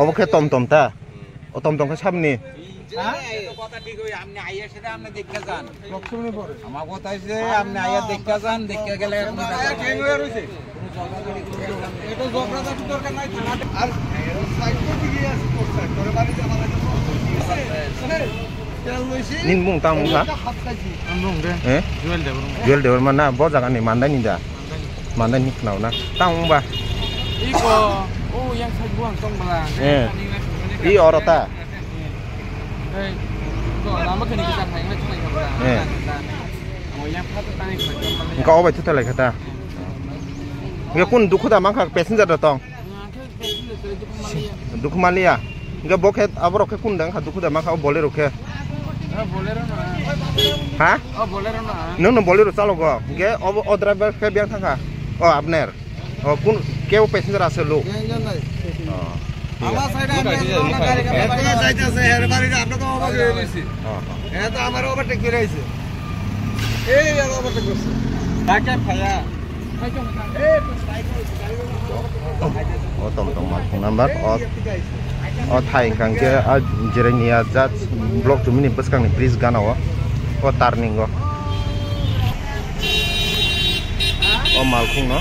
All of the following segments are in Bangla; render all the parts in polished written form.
অবকে টমটম তা ও টমটমকে সামনে কথা ঠিক হই আপনি আইয়া সেটা আপনি দেখতে যান আমার কথা হইছে আপনি আইয়া দেখতে যান দেখতে গেলে আইয়া ট্রেন হয়ে রইছে এটা জবরাদার দরকার নাই থানা আর সাইড করতে গিয়ে আছে করছে তোরে বাড়িতে আমাদের নিন মুং তাং মুং ha আমরং they jual de mana bo jangan ni mandai ni da mandai ni kenau na tang ba iko oh yang saya buang tong belang i orota eh kok lama kini kita thang na chung ka belang oh yang phat tang ni ko ka obai thu thalai khata nge kun dukhu da mang kha passenger da tong dukhu malia nge bokhet abro ke kun dang kha dukhu da mang kha bolero ke bolero na ha oh bolero na no bolero chalo go nge o driver ke biang thanga o apner o kun কেউ প্যাসেঞ্জার আছে লোক আমার সাইডে আমি গাড়ি গাড়ি যাইতাছে এর বাড়িতে আমরা তো অবাক হয়ে গেছি হ্যাঁ তো আমার ওভারটেক করে আইছে এই আর ওভারটেক করছে কাকে ফায়া ও টমটম মাল নাম্বার ও থাই কাংকে আ জেরেনিয়া জাজ ব্লক 2 মিনিট বসকাংনি ব্রিজ গানাও ও টার্নিং ও মালখুং ন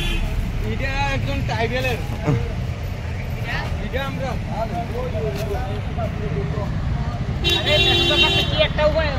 এটা একজন টাইবেলের এটা আমরা আরে 100 টাকা কি একটা উপায়